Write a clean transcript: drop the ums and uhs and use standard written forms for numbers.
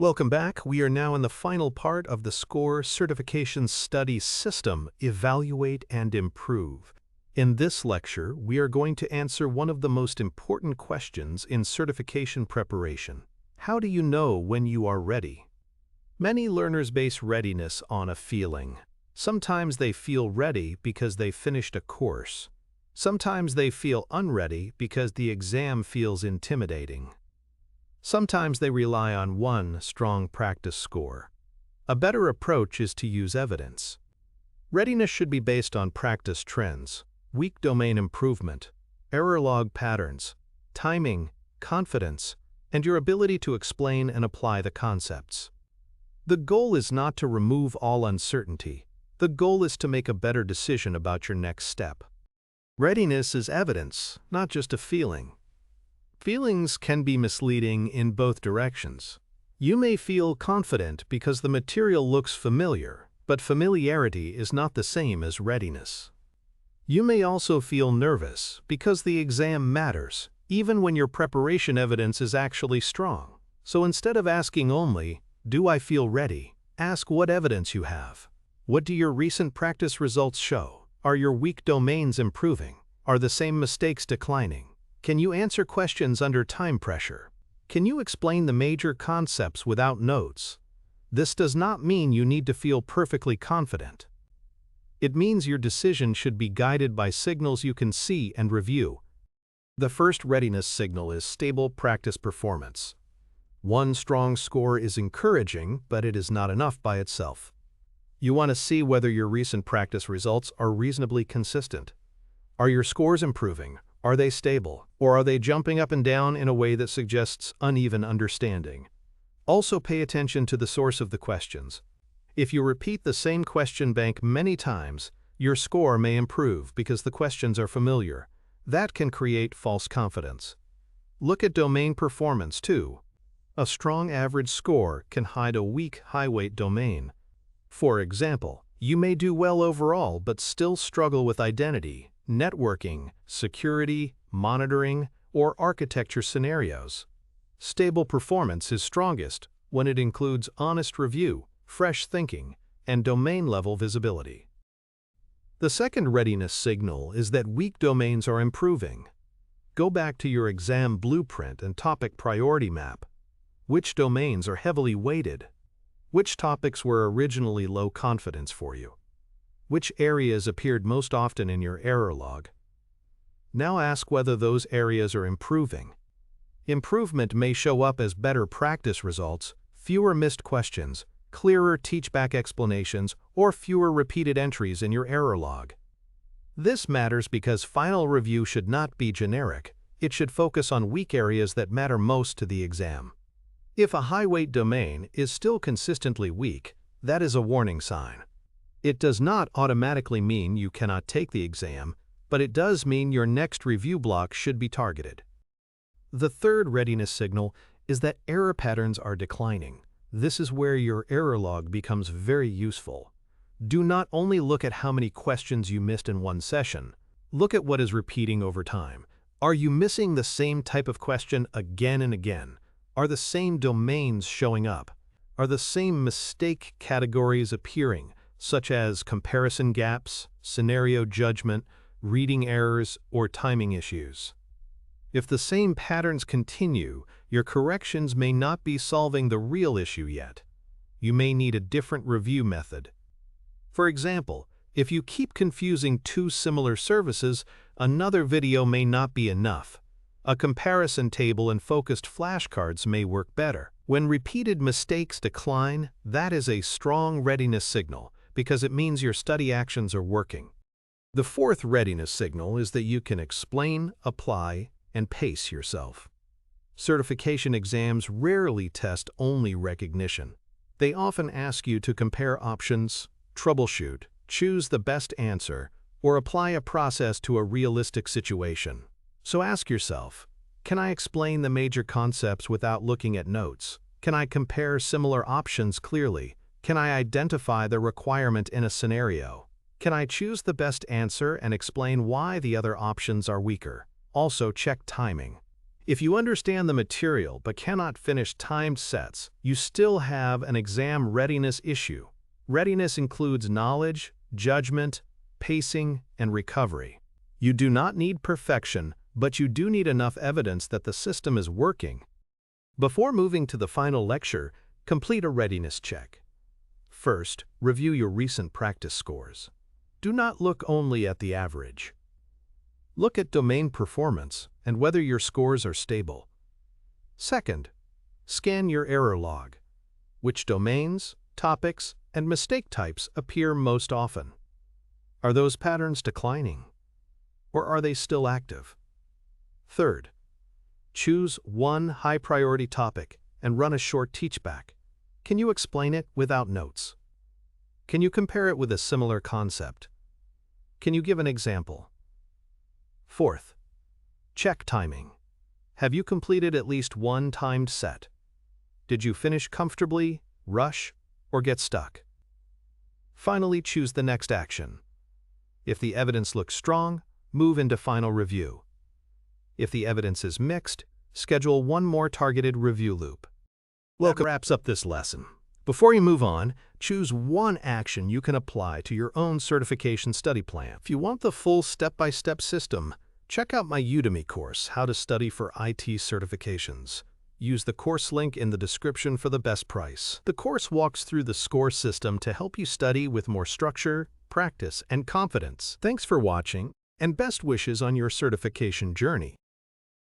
Welcome back. We are now in the final part of the SCORE Certification Study System, Evaluate and Improve. In this lecture, we are going to answer one of the most important questions in certification preparation. How do you know when you are ready? Many learners base readiness on a feeling. Sometimes they feel ready because they finished a course. Sometimes they feel unready because the exam feels intimidating. Sometimes they rely on one strong practice score. A better approach is to use evidence. Readiness should be based on practice trends, weak domain improvement, error log patterns, timing, confidence, and your ability to explain and apply the concepts. The goal is not to remove all uncertainty. The goal is to make a better decision about your next step. Readiness is evidence, not just a feeling. Feelings can be misleading in both directions. You may feel confident because the material looks familiar, but familiarity is not the same as readiness. You may also feel nervous because the exam matters, even when your preparation evidence is actually strong. So instead of asking only, "Do I feel ready?" ask what evidence you have. What do your recent practice results show? Are your weak domains improving? Are the same mistakes declining? Can you answer questions under time pressure? Can you explain the major concepts without notes? This does not mean you need to feel perfectly confident. It means your decision should be guided by signals you can see and review. The first readiness signal is stable practice performance. One strong score is encouraging, but it is not enough by itself. You want to see whether your recent practice results are reasonably consistent. Are your scores improving? Are they stable? Or are they jumping up and down in a way that suggests uneven understanding? Also pay attention to the source of the questions. If you repeat the same question bank many times, your score may improve because the questions are familiar. That can create false confidence. Look at domain performance too. A strong average score can hide a weak high-weight domain. For example, you may do well overall but still struggle with identity, networking, security, monitoring, or architecture scenarios. Stable performance is strongest when it includes honest review, fresh thinking, and domain-level visibility. The second readiness signal is that weak domains are improving. Go back to your exam blueprint and topic priority map. Which domains are heavily weighted? Which topics were originally low confidence for you? Which areas appeared most often in your error log? Now ask whether those areas are improving. Improvement may show up as better practice results, fewer missed questions, clearer teach-back explanations, or fewer repeated entries in your error log. This matters because final review should not be generic. It should focus on weak areas that matter most to the exam. If a high-weight domain is still consistently weak, that is a warning sign. It does not automatically mean you cannot take the exam, but it does mean your next review block should be targeted. The third readiness signal is that error patterns are declining. This is where your error log becomes very useful. Do not only look at how many questions you missed in one session. Look at what is repeating over time. Are you missing the same type of question again and again? Are the same domains showing up? Are the same mistake categories appearing, such as comparison gaps, scenario judgment, reading errors, or timing issues? If the same patterns continue, your corrections may not be solving the real issue yet. You may need a different review method. For example, if you keep confusing two similar services, another video may not be enough. A comparison table and focused flashcards may work better. When repeated mistakes decline, that is a strong readiness signal because it means your study actions are working. The fourth readiness signal is that you can explain, apply, and pace yourself. Certification exams rarely test only recognition. They often ask you to compare options, troubleshoot, choose the best answer, or apply a process to a realistic situation. So ask yourself, can I explain the major concepts without looking at notes? Can I compare similar options clearly? Can I identify the requirement in a scenario? Can I choose the best answer and explain why the other options are weaker? Also check timing. If you understand the material but cannot finish timed sets, you still have an exam readiness issue. Readiness includes knowledge, judgment, pacing, and recovery. You do not need perfection, but you do need enough evidence that the system is working. Before moving to the final lecture, complete a readiness check. First, review your recent practice scores. Do not look only at the average. Look at domain performance and whether your scores are stable. Second, scan your error log. Which domains, topics, and mistake types appear most often? Are those patterns declining? Or are they still active? Third, choose one high-priority topic and run a short teachback. Can you explain it without notes? Can you compare it with a similar concept? Can you give an example? Fourth, check timing. Have you completed at least one timed set? Did you finish comfortably, rush, or get stuck? Finally, choose the next action. If the evidence looks strong, move into final review. If the evidence is mixed, schedule one more targeted review loop. That wraps up this lesson. Before you move on, choose one action you can apply to your own certification study plan. If you want the full step-by-step system, check out my Udemy course, How to Study for IT Certifications. Use the course link in the description for the best price. The course walks through the score system to help you study with more structure, practice, and confidence. Thanks for watching, and best wishes on your certification journey.